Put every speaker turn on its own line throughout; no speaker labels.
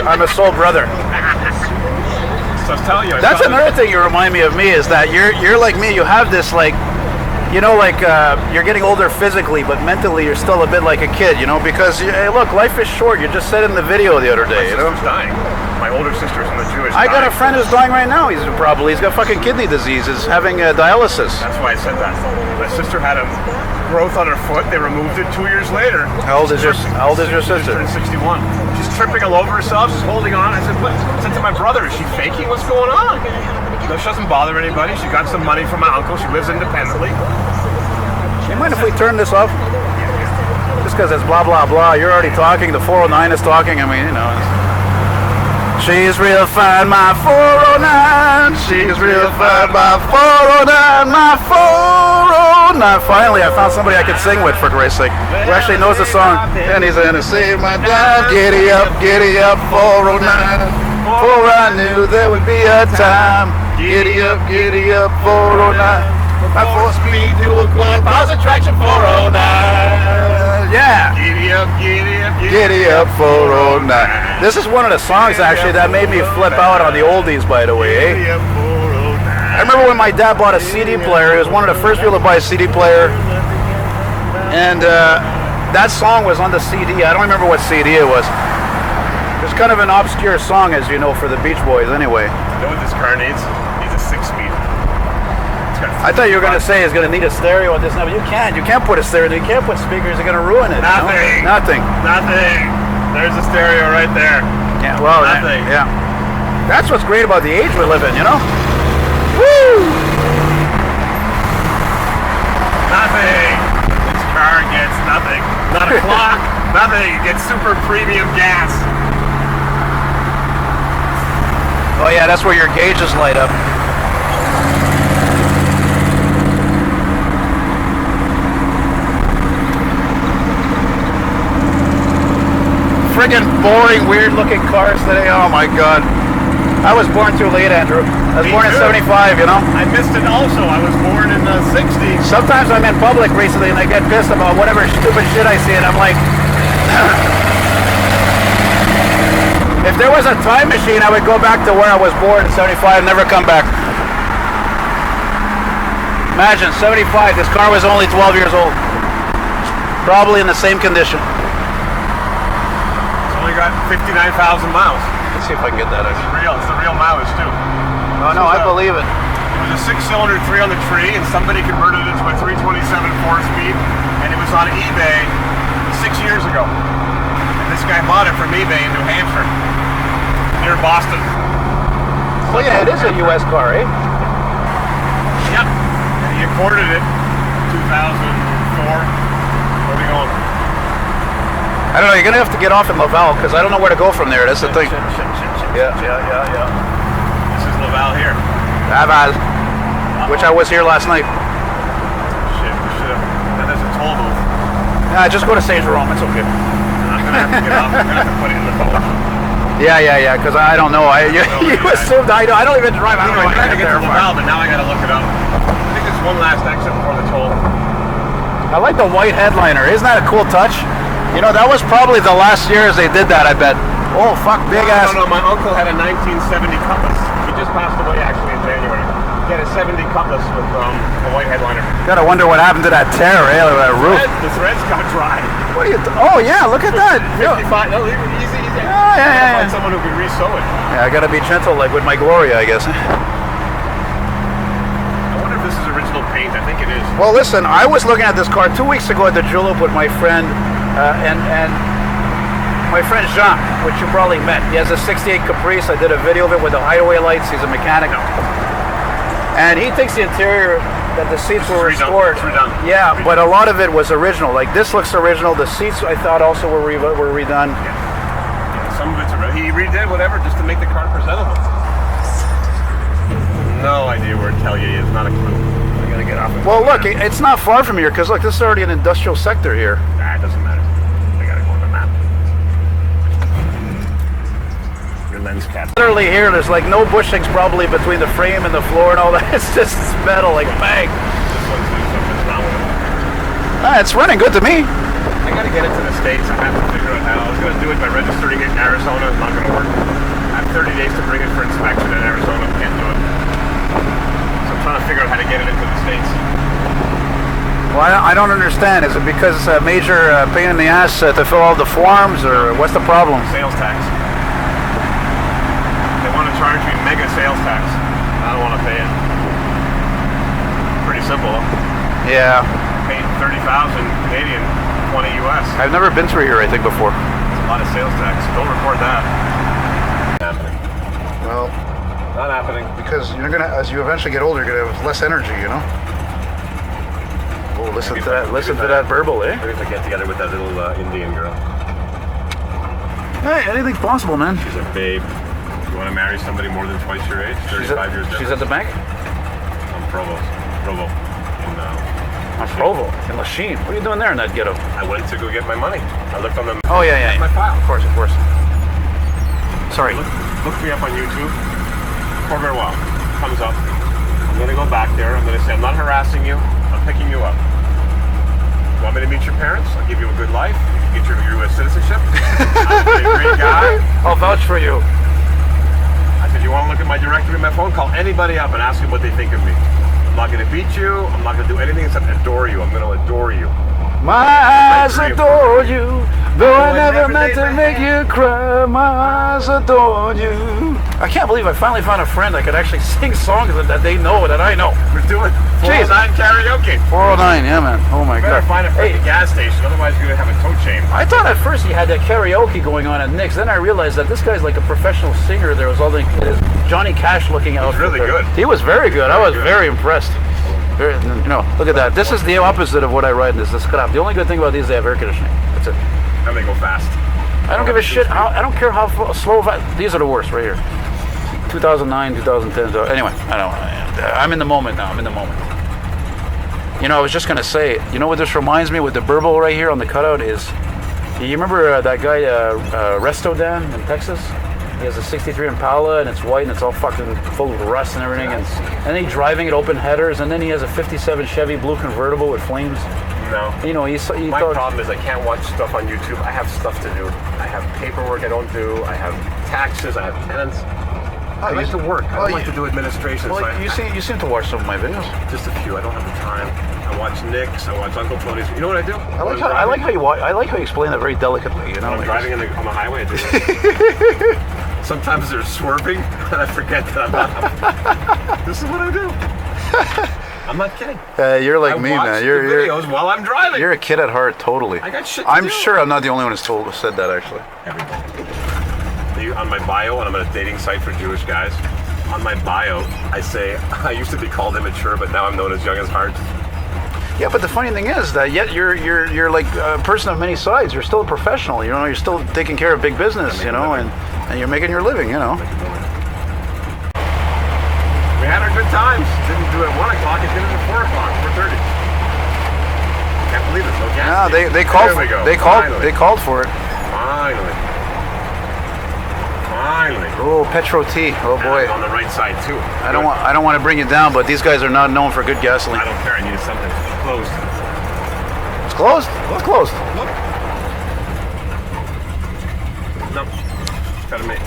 I'm a soul brother.
So I was telling you.
That's another thing you remind me of me is that you're like me. You have this like, you know, like you're getting older physically, but mentally you're still a bit like a kid, you know, because hey, look, life is short. You just said in the video the other day,
you know. My sister's dying. My older sister's from the Jewish.
I got a friend who's dying right now. He's got fucking kidney disease. He's having dialysis.
That's why I said that. My sister had a growth on her foot. They removed it 2 years later.
How old is your sister?
She turned 61. She's tripping all over herself. She's holding on. I said to my brother, is she faking? What's going on? No, she doesn't bother anybody. She got some money from my uncle. She lives independently.
You mind if we turn this off? Just because it's blah blah blah. You're already talking. The 409 is talking. I mean, you know. She's real fine, my 409. She's real fine, my 409. My 409. Finally, I found somebody I could sing with, for Christ's sake, who actually knows the song. And he's gonna save my dime. Giddy up, 409. For I knew there would be a time. Giddy up, 409. My 4-speed dual quad, positive traction 409. Yeah. Giddy up, 409. This is one of the songs actually that made me flip out on the oldies, by the way. Eh? I remember when my dad bought a CD player. He was one of the first people to buy a CD player, and that song was on the CD. I don't remember what CD it was. It's kind of an obscure song, as you know, for the Beach Boys. Anyway.
You know what this car needs? It needs a 6-speed.
I thought you were going to say it's going to need a stereo on this now, but you can't. You can't put a stereo. You can't put speakers. They're going to ruin it.
Nothing.
No? Nothing.
There's a stereo right there.
Yeah. Well.
Nothing.
Yeah. That's what's great about the age we live in. You know. Woo!
Nothing. This car gets nothing. Not a clock. Nothing. It gets super premium gas.
Oh yeah, that's where your gauges light up. Friggin' boring, weird-looking cars today. Oh my God. I was born too late, Andrew. I was born in 75, you know?
I missed it also. I was born in the 60s.
Sometimes I'm in public recently and I get pissed about whatever stupid shit I see and I'm like... If there was a time machine, I would go back to where I was born in 75 and never come back. Imagine, 75, this car was only 12 years old. Probably in the same condition.
It's only got 59,000 miles.
Let's see if I can get that.
It's the real mileage too.
Oh no, I believe it.
It was a 6-cylinder 3 on the tree, and somebody converted it to a 327 4-speed, and it was on eBay 6 years ago. And this guy bought it from eBay in New Hampshire, near Boston.
Well, yeah, it is a U.S. car, eh?
Yep. And he imported it 2004. Where are we going?
I don't know, you're going to have to get off in Laval, because I don't know where to go from there, that's the thing.
Yeah. This is Laval here.
Laval. Which I was here last night.
Shit, we should have. And there's a toll booth.
Nah, just go to Saint Jerome, it's okay.
I'm going to have to get off, I'm going to have to put it in the phone.
Yeah, because I don't know. You assumed I don't even drive. I don't know.
I tried to get to Laval, but now I got to look it up. I think there's one last exit before the toll.
I like the white headliner. Isn't that a cool touch? You know, that was probably the last years they did that, I bet. Oh, fuck, big ass.
No, my uncle had a 1970 Cutlass. He just passed away, actually, in January. He had a 70 Cutlass with a white headliner.
Gotta wonder what happened to that tear, eh? That roof.
The threads got dry.
What are you oh, yeah, look at that.
55, no, easy.
Oh, yeah.
Find someone who can re-sew it.
Yeah, I gotta be gentle, like with my Gloria, I guess.
I wonder if this is original paint. I think it is.
Well, listen, I was looking at this car 2 weeks ago at the Julep with my friend, and my friend Jean, which you probably met. He has a 68 Caprice. I did a video of it with the hideaway lights. He's a mechanic. And he thinks the interior, that the seats were restored. Yeah, but a lot of it was original. Like this looks original. The seats, I thought, also were redone.
Yeah, some of it's original. He redid whatever just to make the car presentable. No idea where Tellier is. Not a clue. I gotta get off.
Well, look, it's not far from here because look, this is already an industrial sector here.
Nah, it doesn't matter. I gotta go on the map. Your lens cap.
Literally here, there's like no bushings probably between the frame and the floor and all that. It's just metal, like bang.
This one's doing something wrong with it.
Ah, it's running good to me.
I gotta get it to the States. I have to figure out how. I was gonna do it by registering it in Arizona. It's not gonna work. 30 days to bring it for inspection in Arizona. Can't do it. So I'm trying to figure out how to get it into the States.
Well, I don't understand. Is it because it's a major pain in the ass to fill all the forms, or what's the problem?
Sales tax. They want to charge me mega sales tax. I don't want to pay it. Pretty simple.
Yeah.
Paid 30,000 Canadian, 20 US.
I've never been through here, I think, before.
It's a lot of sales tax. Don't report that. Happening.
Well,
Not happening.
because you're gonna, as you eventually get older, you're gonna have less energy, you know. Oh, listen to that! Listen to that burble, eh?
Maybe if I get together with that little Indian girl.
Hey, anything's possible, man.
She's a babe. You want to marry somebody more than twice your age? 35 years difference?
She's at the bank.
On Provo.
On Provo, in Lachine. What are you doing there in that ghetto?
I went to go get my money. I looked on the
Oh yeah.
my file.
Of course. Sorry.
Look me up on YouTube. Corvairwild comes up. I'm gonna go back there. I'm gonna say I'm not harassing you. I'm picking you up. You want me to meet your parents? I'll give you a good life. You can get your U.S. citizenship. I'm a great guy.
I'll vouch for you.
I said, you want to look at my directory on my phone? Call anybody up and ask them what they think of me. I'm not going to beat you. I'm not going to do anything except adore you. I'm going to adore you.
My eyes adore you, though I never meant to make you cry. My eyes adore you. I can't believe I finally found a friend that could actually sing songs that they know that I know.
We're doing
Jeez.
409 karaoke.
409, yeah, man. Oh my
Better
God.
find a freaking gas station, otherwise you're going to have a tow chain.
I thought at first he had that karaoke going on at Nick's. Then I realized that this guy's like a professional singer. There was all the Johnny Cash looking out.
He's really good.
He was very good. I was
good.
very impressed. Very, look at that. This is the opposite of what I ride in this crap. The only good thing about these is they have air conditioning. That's it.
And they go fast.
I don't give a shit. I don't care how slow. These are the worst right here. 2009, 2010. So anyway, I'm in the moment now. I'm in the moment. You know, I was just gonna say. You know what this reminds me with the burble right here on the cutout is. You remember that guy Resto Dan in Texas? He has a 63 Impala and it's white and it's all fucking full of rust and everything. And then he's driving it open headers, and then he has a 57 Chevy blue convertible with flames.
No.
You know,
My problem is I can't watch stuff on YouTube. I have stuff to do. I have paperwork I don't do. I have taxes. I have tenants. I like to work. I don't like to do administration.
Well,
so
you seem to watch some of my videos.
Just a few. I don't have the time. I watch Nick's. I watch Uncle Tony's. You know what I do?
I like how you explain that very delicately. You know,
when I'm driving on the highway, I do that. Sometimes they're swerving, and I forget that I'm not. This is what I do. I'm not kidding.
You're like me, man. You're
videos while I'm driving.
You're a kid at heart, totally.
I got shit to
I'm
do.
sure I'm not the only one who said that, actually.
Everybody. On my bio, and I'm at a dating site for Jewish guys. On my bio, I say I used to be called immature, but now I'm known as young as heart.
Yeah, but the funny thing is that yet you're like a person of many sides. You're still a professional. You know, you're still taking care of big business. You know, and you're making your living. You know.
We had our good times. Didn't do it at 1 o'clock. It did it at 4 o'clock, 4:30. Can't believe it. No gas.
No, they called.
There we go.
They called for it.
Finally.
Oh, Petro T. Oh boy.
On the right side too.
I don't want to bring you down, but these guys are not known for good gasoline.
I don't care. I needed something closed.
It's closed. What's closed?
Nope. Gotta make.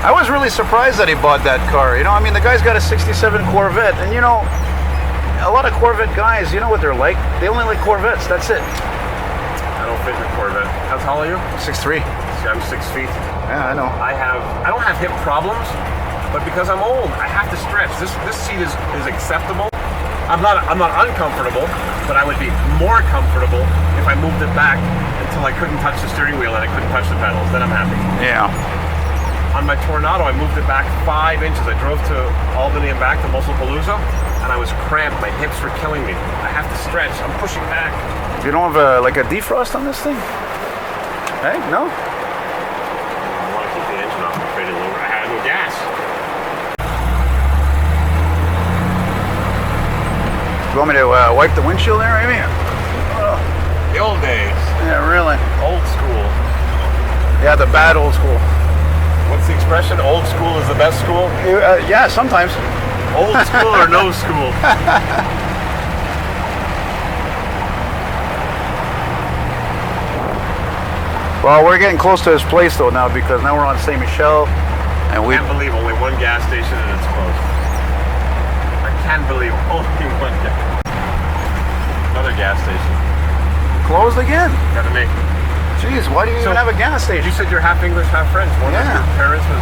I was really surprised that he bought that car. You know, I mean, the guy's got a 67 Corvette, and you know, a lot of Corvette guys, you know what they're like? They only like Corvettes, that's it.
I don't fit in a Corvette. How tall are you?
6'3".
See, I'm 6 feet.
Yeah, I know.
I don't have hip problems, but because I'm old, I have to stretch. This seat is acceptable. I'm not uncomfortable, but I would be more comfortable if I moved it back until I couldn't touch the steering wheel and I couldn't touch the pedals. Then I'm happy.
Yeah.
On my Tornado, I moved it back 5 inches. I drove to Albany and back to Musclepalooza, and I was cramped. My hips were killing me. I have to stretch. I'm pushing back.
You don't have like a defrost on this thing? Hey, no?
I want to keep the engine off. I'm afraid to lower. I had no gas.
You want me to wipe the windshield there, Amy?
The old days.
Yeah, really.
Old school.
Yeah, the bad old school.
What's the expression? Old school is the best school?
Yeah, sometimes.
Old school or no school?
Well, we're getting close to this place though now because now we're on Saint Michel, and we
can't believe only one gas station and it's closed. I can't believe only one gas. Another gas station.
Closed again.
Gotta make.
Jeez, why do you even have a gas station?
You said you're half English, half French. One of your parents was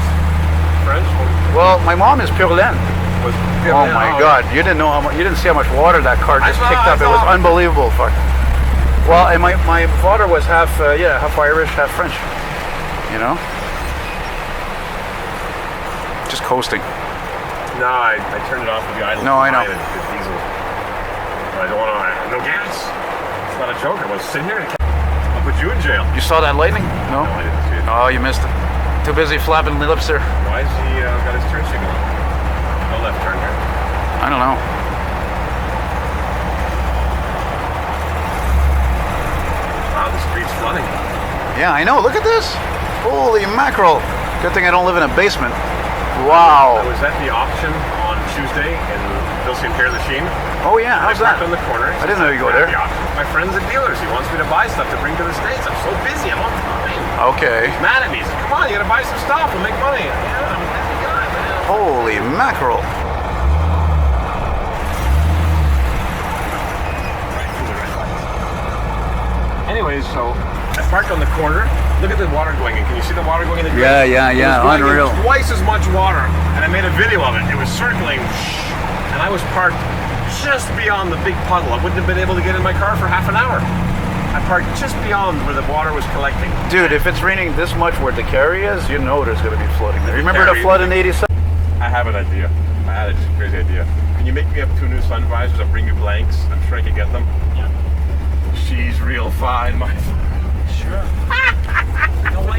French.
Well, my mom is pure laine. Oh my God! You didn't know how much. You didn't see how much water that car just kicked up. It was unbelievable. Fuck. Well, and my father was half half Irish, half French. You know, just coasting.
No, I turned it off with the idle.
No, I know.
The diesel. I don't want to. No gas. It's not a joke. I was sitting here. I'll put you in jail.
You saw that lightning? No.
No, I didn't see it.
Oh, you missed it. Too busy flapping the lips there.
Why has he got his turn signal on? No left turn here.
I don't know.
Wow, the street's flooding.
Yeah, I know. Look at this. Holy mackerel. Good thing I don't live in a basement. Wow.
I was at the auction on Tuesday in Biscayne.
Oh yeah, how's that?
On the corner.
I didn't know you go there.
The auction. My friend's a dealer. He wants me to buy stuff to bring to the States. I'm so busy. I'm on time.
Okay.
He's mad at me. He said, come on, you gotta buy some stuff. We'll make money. Yeah, I'm a busy guy, man.
Holy mackerel.
Anyways, so I parked on the corner. Look at the water going in. Can you see the water going in the drain?
Yeah. Unreal.
Twice as much water, and I made a video of it. It was circling, and I was parked just beyond the big puddle. I wouldn't have been able to get in my car for half an hour. I parked just beyond where the water was collecting.
Dude, if it's raining this much where the carry is, you know there's going to be flooding there. Remember the flood in '87?
I have an idea. I had a crazy idea. Can you make me up 2 new sun visors? I'll bring you blanks. I'm sure I can get them.
Yeah.
She's real fine, my.
Sure.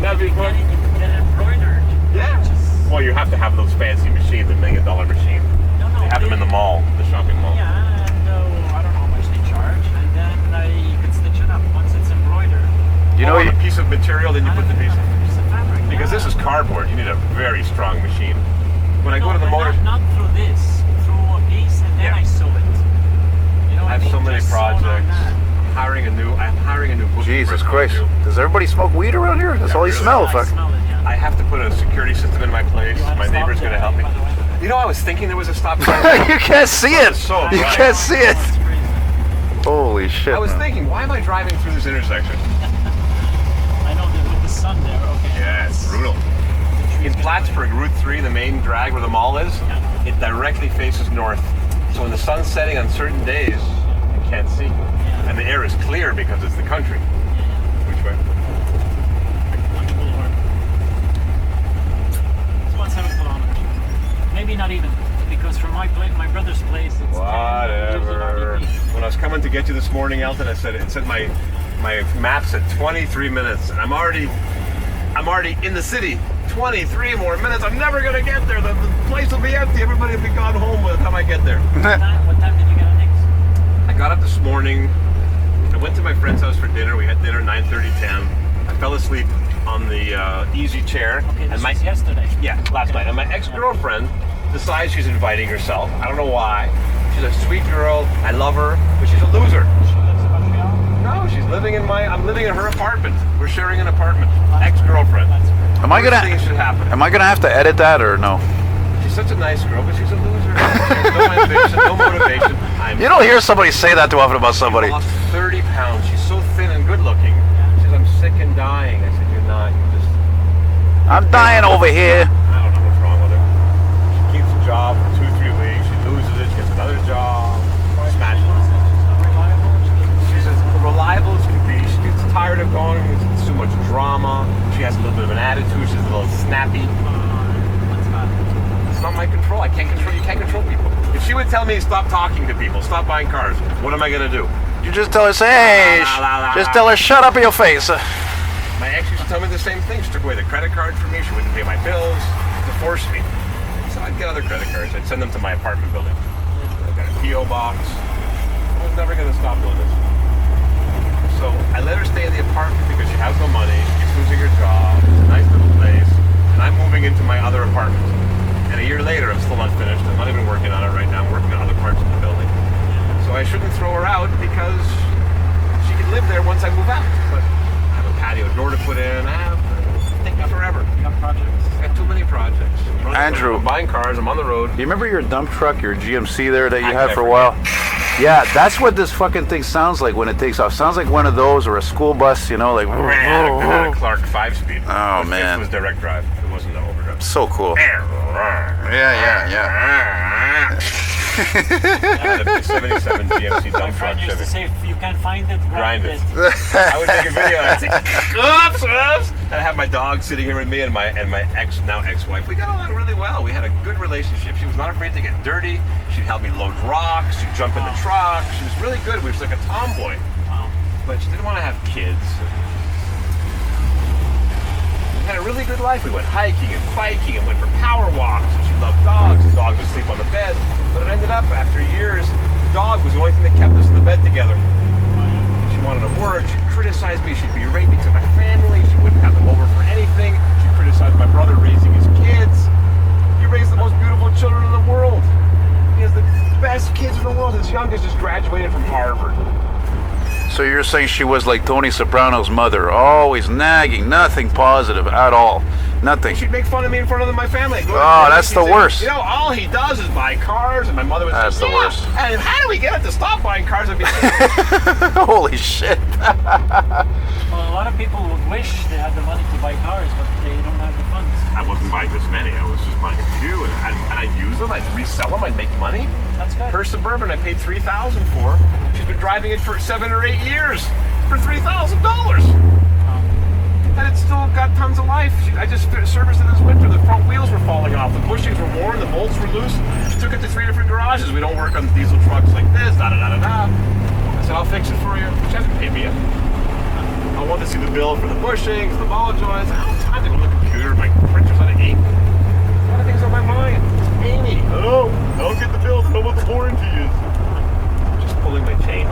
That'd be fun.
You can get it embroidered.
Yeah. Well, you have to have those fancy machines, the $1 million machine.
No,
They have them in the mall, the shopping mall.
Yeah, and I don't know how much they charge, and then you can stitch it up once it's embroidered.
You know,
on a piece of material, then you put the piece.
Piece of fabric.
Because this is cardboard, you need a very strong machine. When I go to the motor,
Not through this, through a piece, and then I sew it. You know
I have so many
Just sewn on
projects.
that.
I'm hiring a new bookkeeper.
Jesus Christ. Does everybody smoke weed around here? That's all you
really.
smell.
I
Fuck.
smell it, yeah.
I have to put a security system in my place.
You have
My
a
neighbor's
stop
going to help me.
by the way.
You know, I was thinking there was a stop sign.
You can't see it.
So
You
bright.
can't see it.
It's crazy.
Holy shit.
I was
man.
thinking, why am I driving through this intersection?
I know that with the sun there, okay.
Yeah, it's brutal. In Plattsburgh, Route 3, the main drag where the mall is, it directly faces north. So when the sun's setting on certain days, you can't see. And the air is clear because it's the country. Which way?
On the boulevard. It's about 7 kilometers. Maybe not even, because from my brother's place, it's 10,
Whatever.
usually not
When I was coming to get you this morning, Elton, I said it said my map said 23 minutes, and I'm already in the city. 23 more minutes. I'm never gonna get there. The place will be empty. Everybody will be gone home by the time I get there.
What time did you get on next?
I got up this morning. I went to my friend's house for dinner. We had dinner 9:30, 10. I fell asleep on the easy chair.
Okay, this was yesterday.
Yeah, last night. And my ex-girlfriend decides she's inviting herself. I don't know why. She's a sweet girl. I love her, but she's a loser.
She lives in Montreal?
No, she's living I'm living in her apartment. We're sharing an apartment. Ex-girlfriend.
That's great.
Am I gonna?
Things should happen.
Am I gonna have to edit that or no?
She's such a nice girl, but she's a loser. She has no ambition, no motivation.
You don't hear somebody say that too often about somebody.
She lost 30 pounds. She's so thin and good looking. She says, I'm sick and dying. I said, you're not. You're just...
I'm dying over here.
I don't know what's wrong with her. She keeps a job for 2-3 weeks. She loses it. She gets another job. Smashes it. She's as reliable as can be. She gets tired of going. It's too much drama. She has a little bit of an attitude. She's a little snappy. It's not my control. I can't control. You can't control people. If she would tell me stop talking to people, stop buying cars, what am I gonna do?
You just tell her, say, hey, just tell her, shut up in your face.
My ex used to tell me the same thing. She took away the credit card from me. She wouldn't pay my bills to force me. So I'd get other credit cards. I'd send them to my apartment building. I got a P.O. box. I was never gonna stop doing this. So I let her stay in the apartment because she has no money. She's losing her job. It's a nice little place. And I'm moving into my other apartment. And a year later, I'm still not finished. I'm not even working on it right now. I'm working on other parts of the building. So I shouldn't throw her out because she can live there once I move out. But I have a patio door to put in. I think forever.
You have projects?
I got too many projects.
Andrew.
I'm buying cars. I'm on the road.
Do you remember your dump truck, your GMC there that you had for a while? Yeah, that's what this fucking thing sounds like when it takes off. Sounds like one of those or a school bus, you know, like.
I had a Clark 5-speed.
Oh,
The
man.
fifth was direct drive. It wasn't the overdrive.
So cool. Yeah.
I had a 77 GMC
My
dump truck.
friend used to
Chevy.
say, if you can't find it, grind it.
I would make a video and I'd say, oops. And I have my dog sitting here with me and my now ex-wife. We got along really well. We had a good relationship. She was not afraid to get dirty. She'd help me load rocks. She'd jump in the truck. She was really good. We was like a tomboy.
Wow.
But she didn't want to have kids. We had a really good life. We went hiking and biking and went for power walks. And she loved dogs. The dog would sleep on the bed. But it ended up, after years, the dog was the only thing that kept us in the bed together. She wanted to work. She'd criticize me. She'd berate me to my family. She wouldn't have them over for anything. She'd criticize my brother raising his kids. He raised the most beautiful children in the world. He has the best kids in the world. His youngest just graduated from Harvard.
So you're saying she was like Tony Soprano's mother, always nagging, nothing positive at all, nothing.
She'd make fun of me in front of my family.
Oh, that's the worst.
You know, all he does is buy cars, and my mother would say,
That's the worst.
And how do we get it to stop buying cars? I'd be
Holy shit.
Well, a lot of people would wish they had the money to buy cars, but they don't have the funds.
I wasn't buying this many. I was just buying a few, and I'd use them. I'd resell them. I'd make money.
That's good.
Her Suburban, I paid $3,000 for. She's been driving it for 7 or 8 years for $3,000. And it's still got tons of life. I just serviced it this winter. The front wheels were falling off. The bushings were worn. The bolts were loose. Took it to 3 different garages. We don't work on diesel trucks like this. I said, I'll fix it for you. She hasn't paid me yet. I want to see the bill for the bushings, the ball joints. I don't have time to go to the computer. My printer's out of ink. A lot of things on my mind. Amy. Oh, I'll get the bill to know what the warranty is. Just pulling my chain.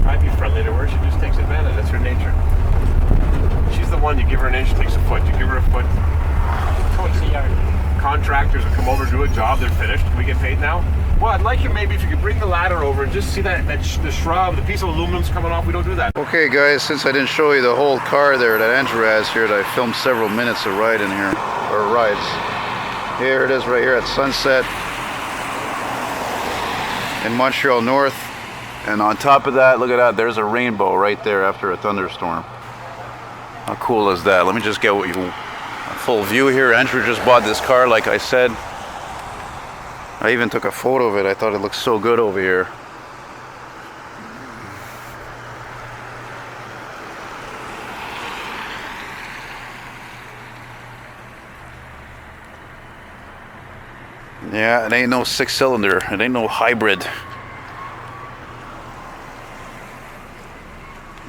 I'd be friendly to her. She just takes advantage. That's her nature. She's the one. You give her an inch, she takes a foot. You give her a foot. Contractors will come over, do a job, they're finished. We get paid now. Well, I'd like you maybe if you could bring the ladder over and just see the shrub, the piece of aluminum's coming off. We don't do that.
Okay guys, since I didn't show you the whole car there that Andrew has here, that I filmed several minutes of ride in here, or rides. Here it is right here at sunset in Montreal North. And on top of that, look at that, there's a rainbow right there after a thunderstorm. How cool is that? Let me just get a full view here. Andrew just bought this car, like I said. I even took a photo of it. I thought it looked so good over here. Yeah, it ain't no 6-cylinder. It ain't no hybrid.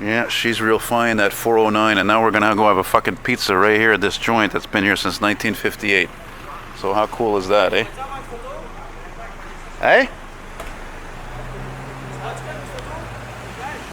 Yeah, she's real fine, that 409, and now we're gonna go have a fucking pizza right here at this joint that's been here since 1958. So how cool is that, eh? Hey?